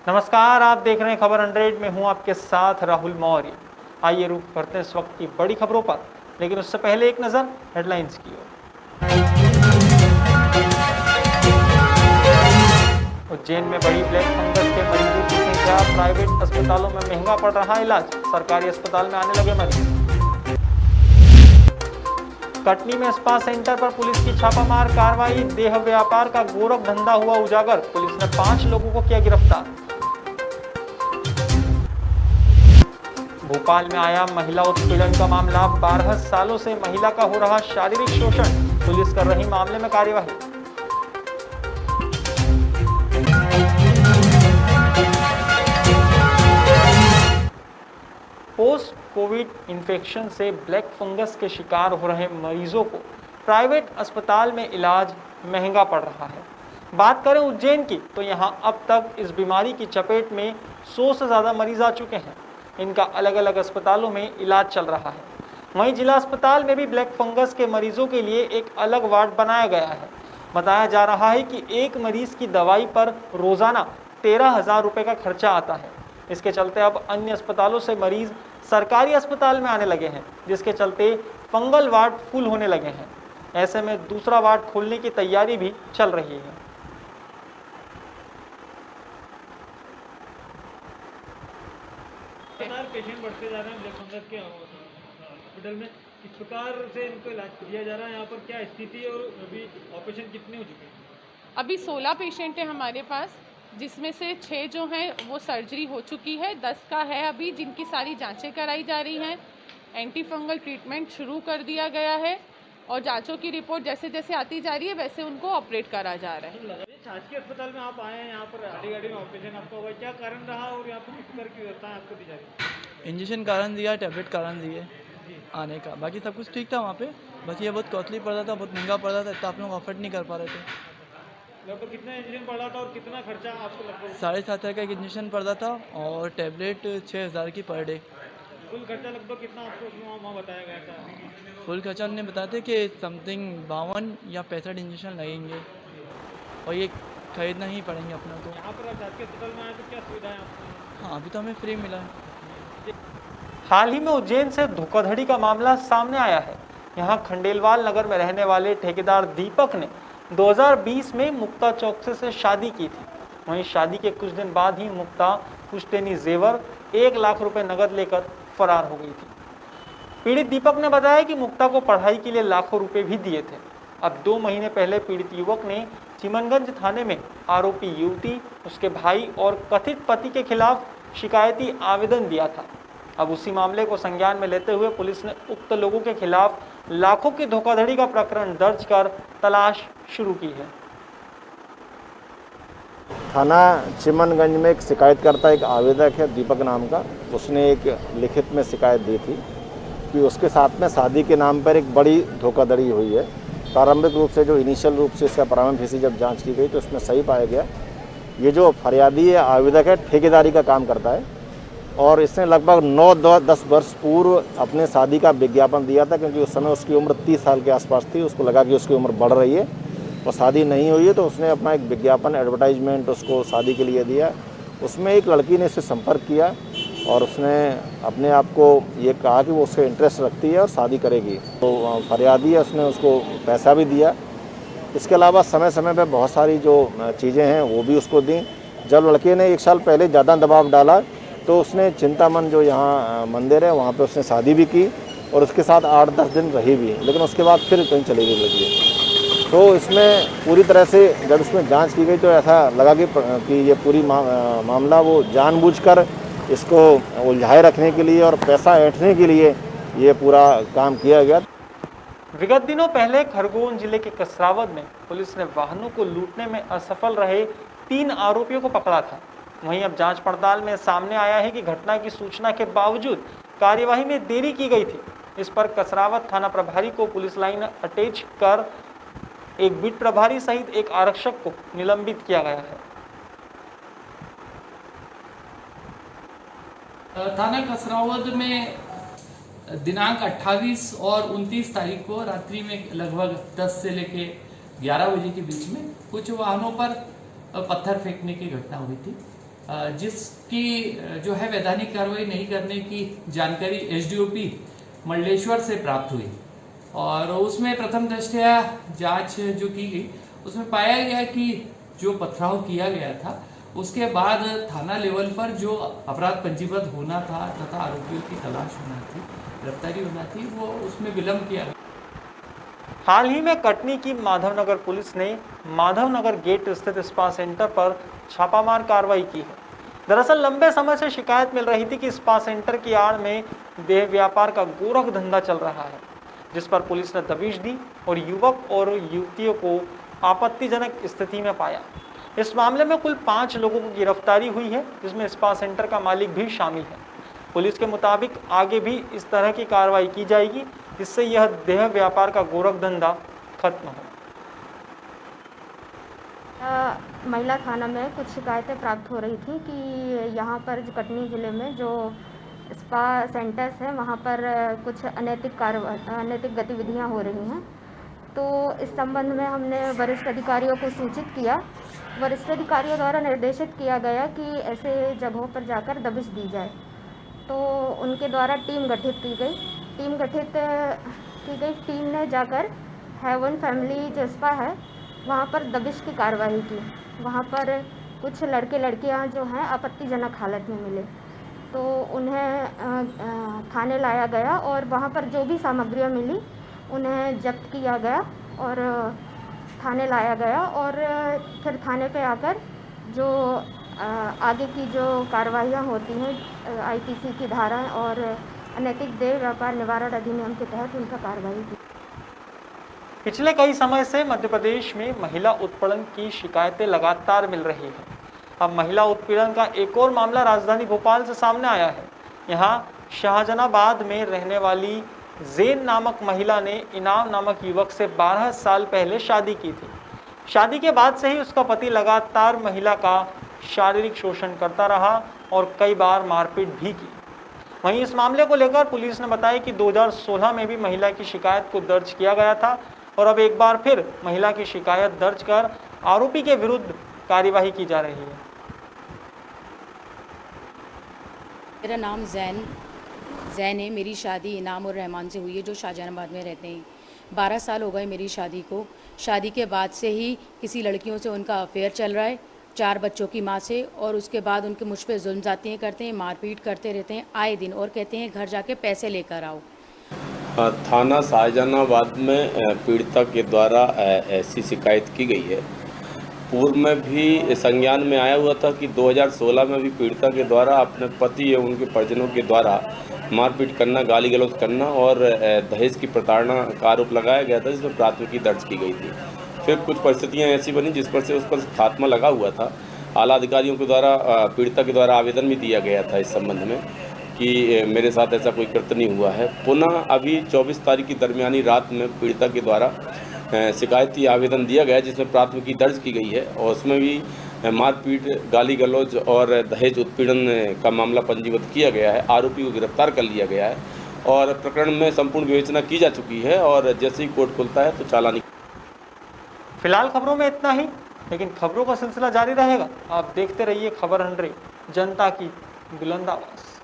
नमस्कार, आप देख रहे हैं खबर 100 में हूं आपके साथ राहुल मौर्य। आइए रुख करते हैं इस वक्त की बड़ी खबरों पर, लेकिन उससे पहले एक नजर हेडलाइंस की ओर। उज्जैन में बड़ी ब्लैक फंगस के मरीजों की संख्या, प्राइवेट अस्पतालों में महंगा पड़ रहा इलाज, सरकारी अस्पताल में आने लगे मरीज। कटनी में स्पा सेंटर पर पुलिस की छापामार कार्रवाई, देह व्यापार का गोरख धंधा हुआ उजागर, पुलिस ने 5 लोगों को किया गिरफ्तार। भोपाल में आया महिला उत्पीड़न का मामला, 12 सालों से महिला का हो रहा शारीरिक शोषण, पुलिस कर रही मामले में कार्यवाही। पोस्ट कोविड इन्फेक्शन से ब्लैक फंगस के शिकार हो रहे मरीजों को प्राइवेट अस्पताल में इलाज महंगा पड़ रहा है। बात करें उज्जैन की तो यहां अब तक इस बीमारी की चपेट में 100 से ज़्यादा मरीज आ चुके हैं। इनका अलग अलग अस्पतालों में इलाज चल रहा है। वहीं जिला अस्पताल में भी ब्लैक फंगस के मरीजों के लिए एक अलग वार्ड बनाया गया है। बताया जा रहा है कि एक मरीज की दवाई पर रोजाना 13,000 रुपये का खर्चा आता है। इसके चलते अब अन्य अस्पतालों से मरीज सरकारी अस्पताल में आने लगे हैं, जिसके चलते फंगल वार्ड फुल होने लगे हैं। ऐसे में दूसरा वार्ड खोलने की तैयारी भी चल रही है। पेशेंट बढ़ते जा रहे हैं ब्लैक फंगस के हॉस्पिटल में, किस प्रकार से इनको इलाज किया जा रहा है, यहाँ पर क्या स्थिति और अभी ऑपरेशन कितने हो चुके हैं? अभी 16 पेशेंट हैं हमारे पास, जिसमें से 6 जो हैं वो सर्जरी हो चुकी है, 10 का है अभी जिनकी सारी जांचें कराई जा रही हैं। एंटी फंगल ट्रीटमेंट शुरू कर दिया गया है और जांचों की रिपोर्ट जैसे जैसे आती जा रही है वैसे उनको ऑपरेट करा जा रहा है। शासकीय अस्पताल में आप आए हैं, यहाँ पर गाड़ी में ऑपरेशन आपका हुआ, क्या कारण रहा और यहाँ पर किस प्रकार की व्यवस्था आपको दी जा रही है? इंजेक्शन कारण दिया, टैबलेट कारण दिए आने का, बाकी सब कुछ ठीक था वहाँ पे। बस ये बहुत कॉस्टली पड़ रहा था, बहुत महंगा पड़ रहा था, इतना आप लोग अफोर्ड नहीं कर पा रहे थे। लगभग कितना इंजेक्शन पड़ रहा था और कितना खर्चा आपको लगभग? 7,500 का एक इंजेक्शन पड़ रहा था और टैबलेट 6,000 की पर डे। कुल खर्चा लगभग कितना आपको वहाँ बताया गया था? फुल खर्चा उन्होंने बताया था कि समथिंग 52 या 65 इंजेक्शन लगेंगे और ये खरीदना ही पड़ेंगे अपना। तो यहाँ पर शासकीय अस्पताल में आए तो क्या सुविधा है आपको? हाँ, अभी तो हमें फ्री मिला है। हाल ही में उज्जैन से धोखाधड़ी का मामला सामने आया है। यहाँ खंडेलवाल नगर में रहने वाले ठेकेदार दीपक ने 2020 में मुक्ता चौकसे से शादी की थी। वहीं शादी के कुछ दिन बाद ही मुक्ता पुश्तैनी जेवर 1 लाख रुपए नगद लेकर फरार हो गई थी। पीड़ित दीपक ने बताया कि मुक्ता को पढ़ाई के लिए लाखों रुपए भी दिए थे। अब 2 महीने पहले पीड़ित युवक ने चिमनगंज थाने में आरोपी युवती, उसके भाई और कथित पति के खिलाफ शिकायती आवेदन दिया था। अब उसी मामले को संज्ञान में लेते हुए पुलिस ने उक्त लोगों के खिलाफ लाखों की धोखाधड़ी का प्रकरण दर्ज कर तलाश शुरू की है। थाना चिमनगंज में एक शिकायतकर्ता, एक आवेदक है दीपक नाम का, उसने एक लिखित में शिकायत दी थी कि उसके साथ में शादी के नाम पर एक बड़ी धोखाधड़ी हुई है। प्रारंभिक रूप से जो इनिशियल रूप से इसका प्रारंभ फीसी जब जांच की गई तो उसमें सही पाया गया। ये जो फरियादी है, आवेदक है, ठेकेदारी का काम करता है और इसने लगभग 9-10 वर्ष पूर्व अपने शादी का विज्ञापन दिया था, क्योंकि उस समय उसकी उम्र 30 साल के आसपास थी। उसको लगा कि उसकी उम्र बढ़ रही है और शादी नहीं हुई है, तो उसने अपना एक विज्ञापन, एडवर्टाइजमेंट उसको शादी के लिए दिया। उसमें एक लड़की ने इससे संपर्क किया और उसने अपने आप को ये कहा कि वो उससे इंटरेस्ट रखती है और शादी करेगी। तो फरियादी है, उसने उसको पैसा भी दिया। इसके अलावा समय समय पर बहुत सारी जो चीज़ें हैं वो भी उसको दी। जब लड़के ने 1 साल पहले ज़्यादा दबाव डाला तो उसने चिंतामन जो यहाँ मंदिर है वहाँ पे उसने शादी भी की और उसके साथ 8-10 दिन रही भी, लेकिन उसके बाद फिर कहीं चली गई लड़की। तो इसमें पूरी तरह से जब इसमें जांच की गई तो ऐसा लगा कि ये पूरी मामला वो जानबूझकर इसको उलझाए रखने के लिए और पैसा ऐंठने के लिए ये पूरा काम किया गया। विगत दिनों पहले खरगोन जिले के कसरावद में पुलिस ने वाहनों को लूटने में असफल रहे 3 आरोपियों को पकड़ा था। वहीं अब जांच पड़ताल में सामने आया है कि घटना की सूचना के बावजूद कार्यवाही में देरी की गई थी। इस पर कसरावद थाना प्रभारी को पुलिस लाइन अटैच कर एक बीट प्रभारी सहित एक आरक्षक को निलंबित किया गया है। थाना कसरावद में दिनांक 28 और 29 तारीख को रात्रि में लगभग 10 से लेके 11 बजे के बीच में कुछ वाहनों पर पत्थर फेंकने की घटना हुई थी। जिसकी जो है वैधानिक कार्रवाई नहीं करने की जानकारी एसडीओपी मल्लेश्वर से प्राप्त हुई और उसमें प्रथम दृष्टया जांच जो की गई उसमें पाया गया कि जो पथराव किया गया था उसके बाद थाना लेवल पर जो अपराध पंजीबद्ध होना था तथा आरोपियों की तलाश होना थी, गिरफ्तारी होना थी, वो उसमें विलम्ब किया गया। हाल ही में कटनी की माधवनगर पुलिस ने माधवनगर गेट स्थित स्पा सेंटर पर छापामार कार्रवाई की है। दरअसल लंबे समय से शिकायत मिल रही थी कि स्पा सेंटर की आड़ में देह व्यापार का गोरख धंधा चल रहा है, जिस पर पुलिस ने दबिश दी और युवक और युवतियों को आपत्तिजनक स्थिति में पाया। इस मामले में कुल 5 लोगों की गिरफ्तारी हुई है, जिसमें स्पा सेंटर का मालिक भी शामिल है। पुलिस के मुताबिक आगे भी इस तरह की कार्रवाई की जाएगी, जिससे यह देह व्यापार का गोरख धंधा खत्म हो। महिला थाना में कुछ शिकायतें प्राप्त हो रही थी कि यहाँ पर जो कटनी ज़िले में जो स्पा सेंटर्स हैं वहाँ पर कुछ अनैतिक गतिविधियाँ हो रही हैं। तो इस संबंध में हमने वरिष्ठ अधिकारियों को सूचित किया। वरिष्ठ अधिकारियों द्वारा निर्देशित किया गया कि ऐसे जगहों पर जाकर दबिश दी जाए। तो उनके द्वारा टीम गठित की गई। टीम ने जाकर हेवन फैमिली जो स्पा है वहाँ पर दबिश की कार्रवाई की। वहाँ पर कुछ लड़के लड़कियाँ जो हैं आपत्तिजनक हालत में मिले, तो उन्हें थाने लाया गया और वहाँ पर जो भी सामग्रियाँ मिली उन्हें जब्त किया गया और थाने लाया गया और फिर थाने पे आकर जो आगे की जो कार्रवाइयाँ होती हैं आईपीसी की धारा और अनैतिक देह व्यापार निवारण अधिनियम के तहत उनका कार्रवाई की। पिछले कई समय से मध्य प्रदेश में महिला उत्पीड़न की शिकायतें लगातार मिल रही हैं। अब महिला उत्पीड़न का एक और मामला राजधानी भोपाल से सामने आया है। यहाँ शाहजहानाबाद में रहने वाली ज़ेन नामक महिला ने इनाम नामक युवक से 12 साल पहले शादी की थी। शादी के बाद से ही उसका पति लगातार महिला का शारीरिक शोषण करता रहा और कई बार मारपीट भी की। वहीं इस मामले को लेकर पुलिस ने बताया कि 2016 में भी महिला की शिकायत को दर्ज किया गया था और अब एक बार फिर महिला की शिकायत दर्ज कर आरोपी के विरुद्ध कार्यवाही की जा रही है। मेरा नाम जैन है। मेरी शादी इनाम और रहमान से हुई है जो शाहजहानाबाद में रहते हैं। 12 साल हो गए मेरी शादी को। शादी के बाद से ही किसी लड़कियों से उनका अफेयर चल रहा है, 4 बच्चों की माँ से, और उसके बाद उनके मुझ पर जुल्म ज़्यादतियाँ करते हैं, मारपीट करते रहते हैं आए दिन और कहते हैं घर जाके पैसे लेकर आओ। थाना शाहजहानाबाद में पीड़िता के द्वारा ऐसी शिकायत की गई है। पूर्व में भी संज्ञान में आया हुआ था कि 2016 में भी पीड़िता के द्वारा अपने पति एवं उनके परिजनों के द्वारा मारपीट करना, गाली गलौज करना और दहेज की प्रताड़ना का आरोप लगाया गया था, जिसमें प्राथमिकी दर्ज की गई थी। फिर कुछ परिस्थितियां ऐसी बनी जिस पर से उस पर खात्मा लगा हुआ था। आला अधिकारियों के द्वारा पीड़िता के द्वारा आवेदन भी दिया गया था इस संबंध में कि मेरे साथ ऐसा कोई कृत्य नहीं हुआ है। पुनः अभी 24 तारीख की दरमियानी रात में पीड़िता के द्वारा शिकायती आवेदन दिया गया, जिसमें प्राथमिकी दर्ज की गई है और उसमें भी मारपीट, गाली गलौज और दहेज उत्पीड़न का मामला पंजीबद्ध किया गया है। आरोपी को गिरफ्तार कर लिया गया है और प्रकरण में संपूर्ण विवेचना की जा चुकी है और जैसे ही कोर्ट खुलता है तो चालानी। फिलहाल खबरों में इतना ही, लेकिन खबरों का सिलसिला जारी रहेगा। आप देखते रहिए खबर 100, जनता की बुलंद आवाज़।